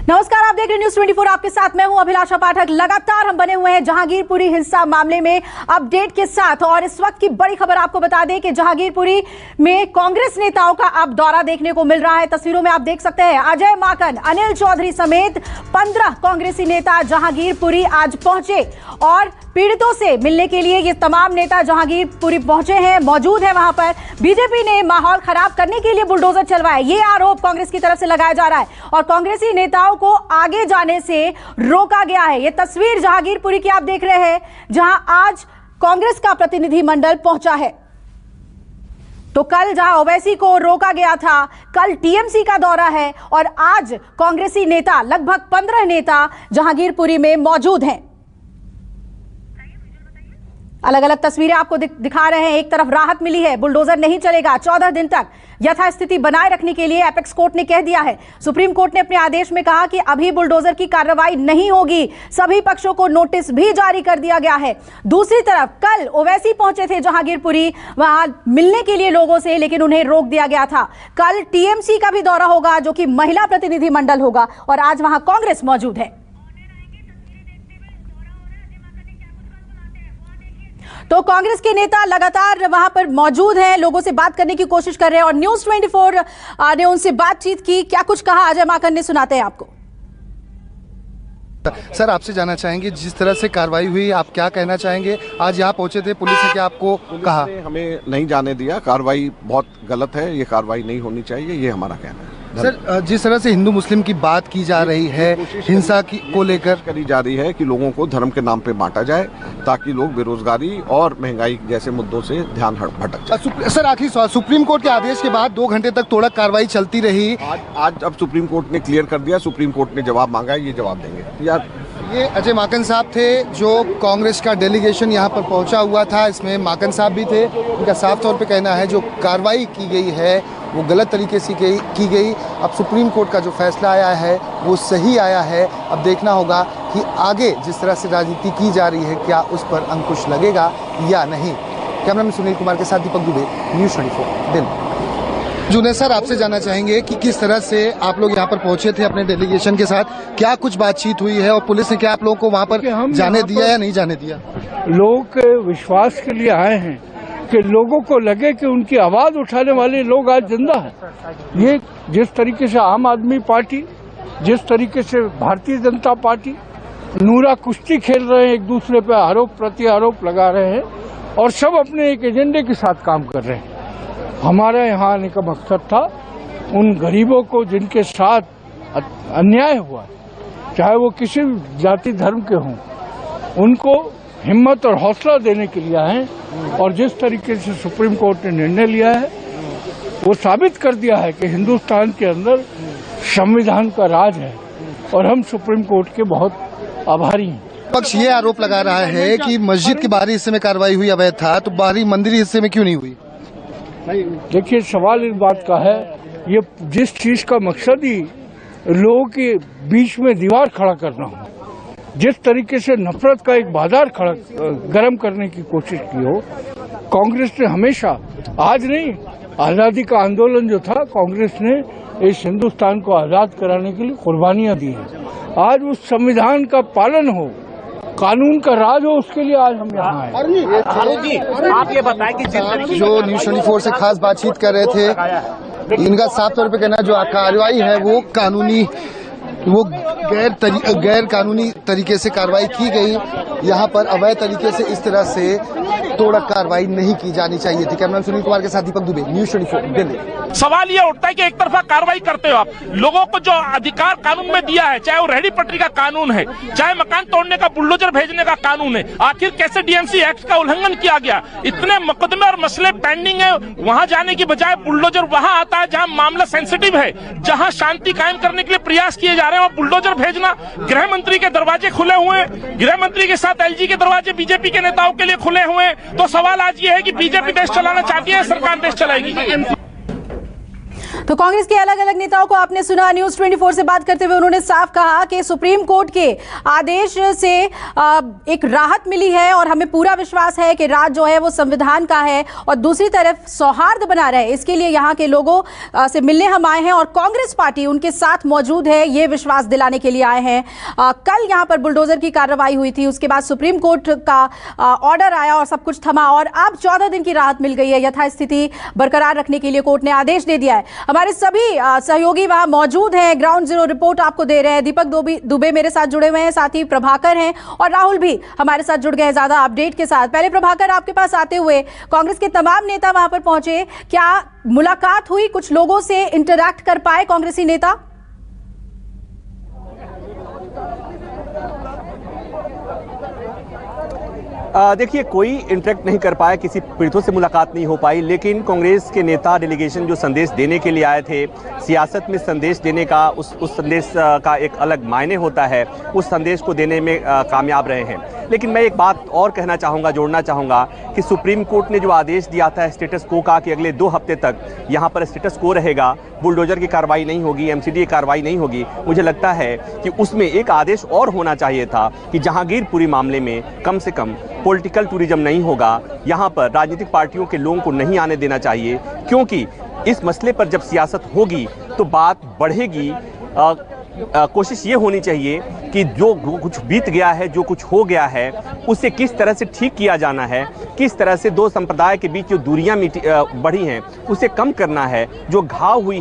नमस्कार, आप देख रहे हैं न्यूज़ 24। आपके साथ मैं हूं अभिलाषा पाठक। लगातार हम बने हुए हैं जहांगीरपुरी हिंसा मामले में अपडेट के साथ, और इस वक्त की बड़ी खबर आपको बता दें कि जहांगीरपुरी में कांग्रेस नेताओं का अब दौरा देखने को मिल रहा है। तस्वीरों में आप देख सकते हैं अजय माकन, अनिल चौधरी समेत 15 कांग्रेसी नेता जहांगीरपुरी आज पहुंचे और पीड़ितों से मिलने के लिए ये तमाम नेता जहांगीरपुरी पहुंचे हैं, मौजूद है वहां पर। बीजेपी ने माहौल खराब करने के लिए बुलडोजर चलवाया, ये आरोप कांग्रेस की तरफ से लगाया जा रहा है और कांग्रेसी नेताओं को आगे जाने से रोका गया है। ये तस्वीर जहांगीरपुरी की आप देख रहे हैं, जहां आज कांग्रेस का प्रतिनिधिमंडल पहुंचा है। तो कल जहां ओवैसी को रोका गया था, कल टीएमसी का दौरा है और आज कांग्रेसी नेता लगभग 15 नेता जहांगीरपुरी में मौजूद हैं। अलग अलग तस्वीरें आपको दिखा रहे हैं। एक तरफ राहत मिली है, बुलडोजर नहीं चलेगा, 14 दिन तक यथास्थिति बनाए रखने के लिए एपेक्स कोर्ट ने कह दिया है। सुप्रीम कोर्ट ने अपने आदेश में कहा कि अभी बुलडोजर की कार्रवाई नहीं होगी। सभी पक्षों को नोटिस भी जारी कर दिया गया है। दूसरी तरफ कल ओवैसी पहुंचे थे जहांगीरपुरी वहां मिलने के लिए लोगों से, लेकिन उन्हें रोक दिया गया था। कल टीएमसी का भी दौरा होगा, जो कि महिला प्रतिनिधिमंडल होगा, और आज वहां कांग्रेस मौजूद है। तो कांग्रेस के नेता लगातार वहां पर मौजूद हैं, लोगों से बात करने की कोशिश कर रहे हैं और न्यूज़ 24 ने उनसे बातचीत की। क्या कुछ कहा अजय माकन ने, सुनाते हैं आपको। सर, आपसे जानना चाहेंगे, जिस तरह से कार्रवाई हुई, आप क्या कहना चाहेंगे? आज यहाँ पहुंचे थे, पुलिस ने क्या आपको कहा? हमें नहीं जाने दिया। कार्रवाई बहुत गलत है, ये कार्रवाई नहीं होनी चाहिए, ये हमारा कहना है। सर, जिस तरह से हिंदू मुस्लिम की बात की जा रही है, हिंसा की को लेकर करी जा रही है कि लोगों को धर्म के नाम पे बांटा जाए ताकि लोग बेरोजगारी और महंगाई जैसे मुद्दों से ध्यान भटक जाए। सर, आखिरी सवाल, सुप्रीम कोर्ट के आदेश के बाद 2 घंटे तक तोड़क कार्रवाई चलती रही। आज अब सुप्रीम कोर्ट ने क्लियर कर दिया, सुप्रीम कोर्ट ने जवाब मांगा है, ये जवाब देंगे। यार, ये अजय माकन साहब थे, जो कांग्रेस का डेलीगेशन यहाँ पर पहुँचा हुआ था। इसमें माकन साहब भी थे। उनका साफ तौर पे कहना है जो कार्रवाई की गई है वो गलत तरीके से की गई। अब सुप्रीम कोर्ट का जो फैसला आया है वो सही आया है। अब देखना होगा कि आगे जिस तरह से राजनीति की जा रही है, क्या उस पर अंकुश लगेगा या नहीं। कैमरामैन सुनील कुमार के साथ दीपक दुबे, न्यूज़ 24 दिल्ली। जुनेद सर, आपसे जानना चाहेंगे कि किस तरह से आप लोग यहाँ पर पहुंचे थे अपने डेलीगेशन के साथ, क्या कुछ बातचीत हुई है और पुलिस ने क्या आप लोगों को वहाँ पर जाने दिया या नहीं जाने दिया? लोग विश्वास के लिए आए हैं कि लोगों को लगे कि उनकी आवाज उठाने वाले लोग आज जिंदा हैं। ये जिस तरीके से आम आदमी पार्टी, जिस तरीके से भारतीय जनता पार्टी नूरा कुश्ती खेल रहे हैं, एक दूसरे पर आरोप प्रति आरोप लगा रहे हैं और सब अपने एक एजेंडे के साथ काम कर रहे हैं। हमारे यहाँ आने का मकसद था उन गरीबों को जिनके साथ अन्याय हुआ, चाहे वो किसी जाति धर्म के हों, उनको हिम्मत और हौसला देने के लिए आए। और जिस तरीके से सुप्रीम कोर्ट ने निर्णय लिया है वो साबित कर दिया है कि हिंदुस्तान के अंदर संविधान का राज है और हम सुप्रीम कोर्ट के बहुत आभारी हैं। पक्ष ये आरोप लगा रहा है कि मस्जिद के बाहरी हिस्से में कार्रवाई हुई अवैध था, तो बाहरी मंदिर हिस्से में क्यों नहीं हुई? देखिए, सवाल इस बात का है, ये जिस चीज का मकसद ही लोगों के बीच में दीवार खड़ा करना हो, जिस तरीके से नफरत का एक बाजार गर्म करने की कोशिश की हो, कांग्रेस ने हमेशा, आज नहीं, आजादी का आंदोलन जो था, कांग्रेस ने इस हिंदुस्तान को आजाद कराने के लिए कुर्बानियां दी हैं। आज उस संविधान का पालन हो, कानून का राज हो, उसके लिए आज हम यहाँ आए। आप ये बताएं कि जो न्यूज़ 24 से खास बातचीत कर रहे थे, इनका साफ तौर पे कहना है जो कार्रवाई है वो कानूनी, वो गैर कानूनी तरीके से कार्रवाई की गई। यहाँ पर अवैध तरीके से इस तरह से तोड़क कार्रवाई नहीं की जानी चाहिए थी। कैमरामैन सुनील कुमार के साथ दीपक दुबे, न्यूज़ 24 दिल्ली। सवाल ये उठता है कि एक तरफा कार्रवाई करते हो आप, लोगों को जो अधिकार कानून में दिया है, चाहे वो रेहड़ी पटरी का कानून है, चाहे मकान तोड़ने का, बुलडोजर भेजने का कानून है, आखिर कैसे डीएमसी एक्ट का उल्लंघन किया गया? इतने मुकदमे और मसले पेंडिंग है, वहां जाने की बजाय बुलडोजर वहां आता है जहां मामला सेंसिटिव है, जहां शांति कायम करने के लिए प्रयास किए जा रहे हैं, और बुलडोजर भेजना। गृह मंत्री के दरवाजे खुले हुए हैं, गृह मंत्री के साथ एलजी के दरवाजे बीजेपी के नेताओं के लिए खुले हुए हैं। तो सवाल आज ये है कि बीजेपी देश चलाना चाहती है, सरकार देश चलाएगी? तो कांग्रेस के अलग अलग नेताओं को आपने सुना। न्यूज़ 24 से बात करते हुए उन्होंने साफ कहा कि सुप्रीम कोर्ट के आदेश से एक राहत मिली है और हमें पूरा विश्वास है कि राज जो है वो संविधान का है और दूसरी तरफ सौहार्द बना रहे, इसके लिए यहाँ के लोगों से मिलने हम आए हैं और कांग्रेस पार्टी उनके साथ मौजूद है, ये विश्वास दिलाने के लिए आए हैं। कल यहाँ पर बुलडोजर की कार्रवाई हुई थी, उसके बाद सुप्रीम कोर्ट का ऑर्डर आया और सब कुछ थमा और अब 14 दिन की राहत मिल गई है। यथास्थिति बरकरार रखने के लिए कोर्ट ने आदेश दे दिया है। हमारे सभी सहयोगी वहां मौजूद हैं, ग्राउंड जीरो रिपोर्ट आपको दे रहे हैं। दीपक दुबे मेरे साथ जुड़े हुए हैं, साथ ही प्रभाकर हैं और राहुल भी हमारे साथ जुड़ गए हैं ज्यादा अपडेट के साथ। पहले प्रभाकर, आपके पास आते हुए कांग्रेस के तमाम नेता वहां पर पहुंचे, क्या मुलाकात हुई, कुछ लोगों से इंटरैक्ट कर पाए कांग्रेसी नेता? देखिए, कोई इंटरेक्ट नहीं कर पाया, किसी पीड़ितों से मुलाकात नहीं हो पाई, लेकिन कांग्रेस के नेता डेलीगेशन जो संदेश देने के लिए आए थे, सियासत में संदेश देने का उस संदेश का एक अलग मायने होता है, उस संदेश को देने में कामयाब रहे हैं। लेकिन मैं एक बात और कहना चाहूँगा, जोड़ना चाहूँगा कि सुप्रीम कोर्ट ने जो आदेश दिया था स्टेटस को का कि अगले 2 हफ्ते तक यहाँ पर स्टेटस को रहेगा, बुलडोजर की कार्रवाई नहीं होगी, एमसीडी की कार्रवाई नहीं होगी, मुझे लगता है कि उसमें एक आदेश और होना चाहिए था कि जहांगीरपुरी मामले में कम से कम पॉलिटिकल टूरिज्म नहीं होगा, यहाँ पर राजनीतिक पार्टियों के लोगों को नहीं आने देना चाहिए, क्योंकि इस मसले पर जब सियासत होगी तो बात बढ़ेगी। कोशिश ये होनी चाहिए कि जो कुछ बीत गया है, जो कुछ हो गया है, उसे किस तरह से ठीक किया जाना है, किस तरह से दो संप्रदाय के बीच जो दूरियां बढ़ी हैं उसे कम करना है, जो घाव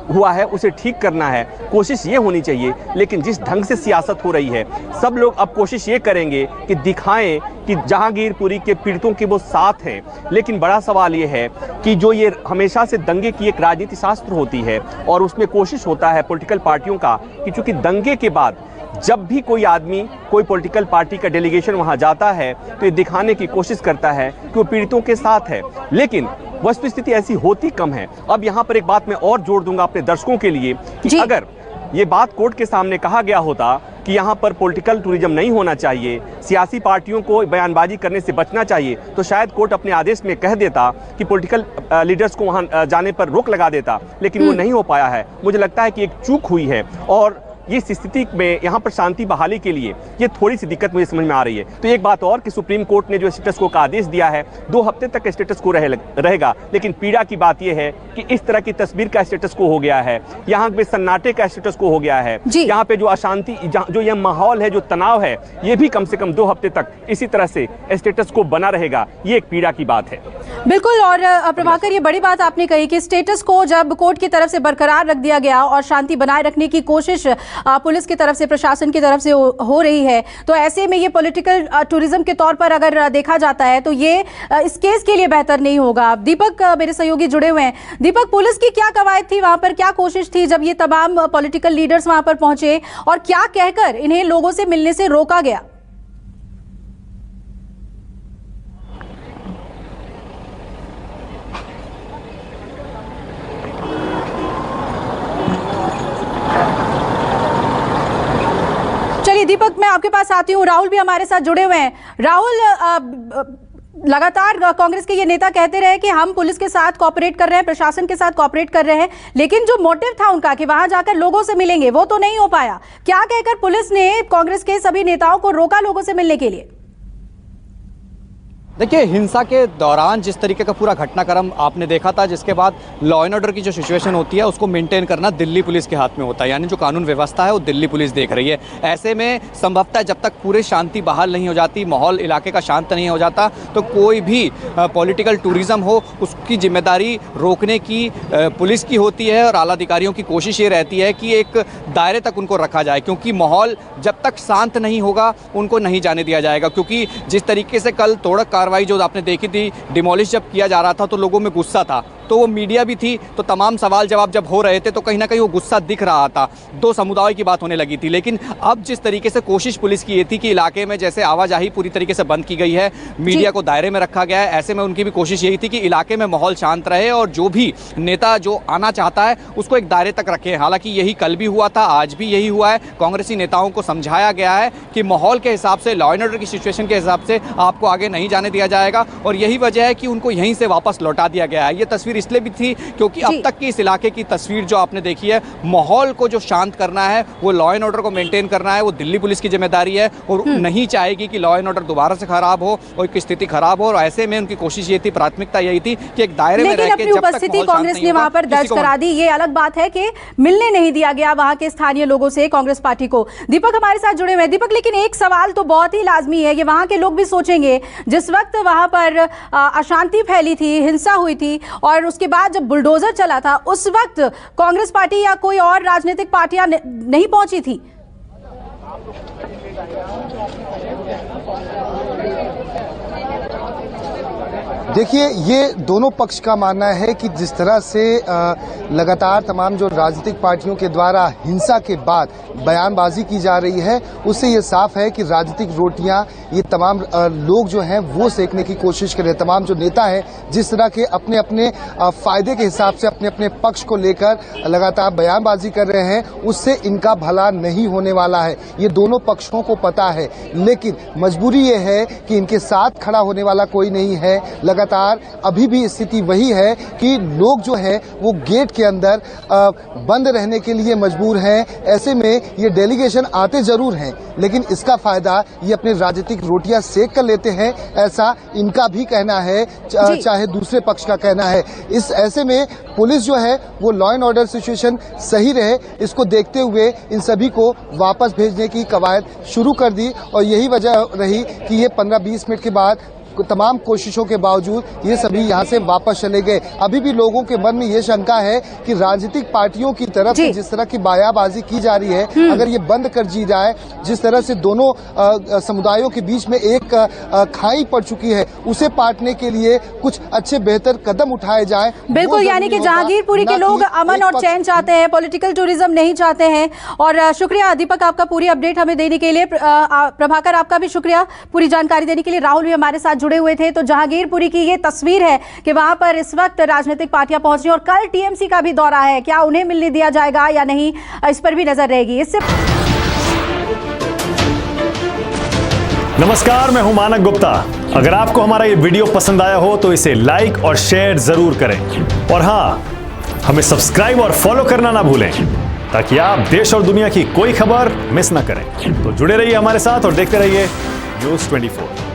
हुआ है उसे ठीक करना है, कोशिश ये होनी चाहिए। लेकिन जिस ढंग से सियासत हो रही है, सब लोग अब कोशिश ये करेंगे कि दिखाएं कि जहांगीरपुरी के पीड़ितों के वो साथ हैं। लेकिन बड़ा सवाल ये है कि जो ये हमेशा से दंगे की एक राजनीति शास्त्र होती है और उसमें कोशिश होता है पॉलिटिकल पार्टियों का कि चूंकि दंगे के बाद जब भी कोई आदमी, कोई पॉलिटिकल पार्टी का डेलीगेशन वहां जाता है तो ये दिखाने की कोशिश करता है कि वो पीड़ितों के साथ है, लेकिन वस्तुस्थिति ऐसी होती कम है। अब यहाँ पर एक बात मैं और जोड़ दूंगा अपने दर्शकों के लिए कि अगर ये बात कोर्ट के सामने कहा गया होता कि यहाँ पर पॉलिटिकल टूरिज्म नहीं होना चाहिए, सियासी पार्टियों को बयानबाजी करने से बचना चाहिए, तो शायद कोर्ट अपने आदेश में कह देता कि पॉलिटिकल लीडर्स को वहाँ जाने पर रोक लगा देता, लेकिन वो नहीं हो पाया है। मुझे लगता है कि एक चूक हुई है और इस स्थिति में यहाँ पर शांति बहाली के लिए ये थोड़ी सी दिक्कत मुझे समझ में आ रही है। तो एक बात और कि सुप्रीम कोर्ट ने जो स्टेटस को का आदेश दिया है 2 हफ्ते तक स्टेटस को रहेगा, लेकिन पीड़ा की बात यह है कि इस तरह की तस्वीर का स्टेटस को हो गया है, यहाँ पे सन्नाटे का स्टेटस को हो गया है, यहाँ पे जो अशांति, जो यह माहौल है, जो तनाव है, ये भी कम से कम 2 हफ्ते तक इसी तरह से स्टेटस को बना रहेगा। ये एक पीड़ा की बात है। बिल्कुल। और प्रभाकर, ये बड़ी बात आपने कही कि स्टेटस को जब कोर्ट की तरफ से बरकरार रख दिया गया और शांति बनाए रखने की कोशिश पुलिस की तरफ से, प्रशासन की तरफ से हो रही है, तो ऐसे में ये पॉलिटिकल टूरिज्म के तौर पर अगर देखा जाता है तो ये इस केस के लिए बेहतर नहीं होगा। दीपक मेरे सहयोगी जुड़े हुए हैं। दीपक, पुलिस की क्या कवायद थी वहां पर, क्या कोशिश थी जब ये तमाम पॉलिटिकल लीडर्स वहां पर पहुंचे और क्या कहकर इन्हें लोगों से मिलने से रोका गया? दीपक, मैं आपके पास आती हूँ। राहुल भी हमारे साथ जुड़े हुए हैं। राहुल, लगातार कांग्रेस के ये नेता कहते रहे कि हम पुलिस के साथ कोऑपरेट कर रहे हैं, प्रशासन के साथ कोऑपरेट कर रहे हैं, लेकिन जो मोटिव था उनका कि वहां जाकर लोगों से मिलेंगे, वो तो नहीं हो पाया। क्या कहकर पुलिस ने कांग्रेस के सभी नेताओं को रोका लोगों से मिलने के लिए? देखिए, हिंसा के दौरान जिस तरीके का पूरा घटनाक्रम आपने देखा था, जिसके बाद लॉ एंड ऑर्डर की जो सिचुएशन होती है उसको मेंटेन करना दिल्ली पुलिस के हाथ में होता है, यानी जो कानून व्यवस्था है वो दिल्ली पुलिस देख रही है। ऐसे में संभवतः जब तक पूरी शांति बहाल नहीं हो जाती, माहौल इलाके का शांत नहीं हो जाता, तो कोई भी पॉलिटिकल टूरिज्म हो उसकी जिम्मेदारी रोकने की पुलिस की होती है और आला अधिकारियों की कोशिश ये रहती है कि एक दायरे तक उनको रखा जाए, क्योंकि माहौल जब तक शांत नहीं होगा उनको नहीं जाने दिया जाएगा। क्योंकि जिस तरीके से कल तोड़क कार्रवाई जो आपने देखी थी, डिमोलिश जब किया जा रहा था तो लोगों में गुस्सा था, तो वो मीडिया भी थी, तो तमाम सवाल जवाब जब हो रहे थे तो कहीं ना कहीं वो गुस्सा दिख रहा था, दो समुदायों की बात होने लगी थी। लेकिन अब जिस तरीके से कोशिश पुलिस की ये थी कि इलाके में जैसे आवाजाही पूरी तरीके से बंद की गई है, मीडिया को दायरे में रखा गया है, ऐसे में उनकी भी कोशिश यही थी कि इलाके में माहौल शांत रहे और जो भी नेता जो आना चाहता है उसको एक दायरे तक रखे। हालांकि यही कल भी हुआ था, आज भी यही हुआ है। कांग्रेसी नेताओं को समझाया गया है कि माहौल के हिसाब से, लॉ एंड ऑर्डर की सिचुएशन के हिसाब से आपको आगे नहीं जाने दिया दिया जाएगा और यही वजह है कि उनको यहीं से वापस लौटा दिया गया है। ये तस्वीर इसलिए भी थी क्योंकि अब तक की इस इलाके की तस्वीर जो आपने देखी है, माहौल को जो शांत करना है, वो लॉ एंड ऑर्डर को मेंटेन करना है, वो दिल्ली पुलिस की जिम्मेदारी है और नहीं चाहेगी कि लॉ एंड ऑर्डर दोबारा से खराब हो और की स्थिति खराब हो। और ऐसे में उनकी कोशिश ये थी, प्राथमिकता यही थी कि एक दायरे में रह के जब तक उपस्थिति कांग्रेस ने वहां पर दर्ज करा दी। ये अलग बात है कि मिलने नहीं दिया गया वहां के स्थानीय लोगों से कांग्रेस पार्टी को। दीपक हमारे साथ जुड़े हुए हैं। दीपक, लेकिन एक सवाल तो बहुत ही लाजमी है, ये वहां के लोग भी सोचेंगे, जिस वक्त वहां पर अशांति फैली थी, हिंसा हुई थी और उसके बाद जब बुलडोजर चला था, उस वक्त कांग्रेस पार्टी या कोई और राजनीतिक पार्टियां नहीं पहुंची थी। देखिए, ये दोनों पक्ष का मानना है कि जिस तरह से लगातार तमाम जो राजनीतिक पार्टियों के द्वारा हिंसा के बाद बयानबाजी की जा रही है, उससे ये साफ है कि राजनीतिक रोटियां ये तमाम लोग जो हैं वो सेकने की कोशिश कर रहे हैं। तमाम जो नेता हैं जिस तरह के अपने अपने फायदे के हिसाब से अपने अपने पक्ष को लेकर लगातार बयानबाजी कर रहे हैं, उससे इनका भला नहीं होने वाला है। ये दोनों पक्षों को पता है, लेकिन मजबूरी ये है कि इनके साथ खड़ा होने वाला कोई नहीं है। लगातार अभी भी स्थिति वही है कि लोग जो है वो गेट के अंदर बंद रहने के लिए मजबूर हैं। ऐसे में ये डेलीगेशन आते जरूर हैं, लेकिन इसका फायदा ये अपने राजनीतिक रोटियां सेक कर लेते हैं, ऐसा इनका भी कहना है, चाहे दूसरे पक्ष का कहना है। इस ऐसे में पुलिस जो है वो लॉ एंड ऑर्डर सिचुएशन सही रहे, इसको देखते हुए इन सभी को वापस भेजने की कवायद शुरू कर दी और यही वजह रही कि ये 15-20 मिनट के बाद तमाम कोशिशों के बावजूद ये सभी यहाँ से वापस चले गए। अभी भी लोगों के मन में ये शंका है कि राजनीतिक पार्टियों की तरफ से जिस तरह की बयानबाजी की जा रही है, अगर ये बंद कर दी जाए, जिस तरह से दोनों समुदायों के बीच में एक खाई पड़ चुकी है, उसे पाटने के लिए कुछ अच्छे बेहतर कदम उठाए जाए। बिल्कुल, यानी कि जहांगीरपुरी के लोग अमन और चैन चाहते हैं, पॉलिटिकल टूरिज्म नहीं चाहते हैं। और शुक्रिया दीपक आपका पूरी अपडेट हमें देने के लिए। प्रभाकर आपका भी शुक्रिया पूरी जानकारी देने के लिए। राहुल भी हमारे साथ जुड़े हुए थे। तो जहांगीरपुरी की ये तस्वीर है कि वहां पर इस वक्त राजनीतिक पार्टियां पहुंच रही हैं और कल टीएमसी का भी दौरा है, क्या उन्हें मिलने दिया जाएगा या नहीं, इस पर भी नजर रहेगी। इससे नमस्कार, मैं हूं मानक गुप्ता। अगर आपको हमारा ये वीडियो पसंद आया हो तो इसे लाइक और शेयर जरूर करें और हां, हमें सब्सक्राइब और फॉलो करना ना भूलें ताकि आप देश और दुनिया की कोई खबर मिस ना करें। तो जुड़े रहिए हमारे साथ और देखते रहिए न्यूज़ 24।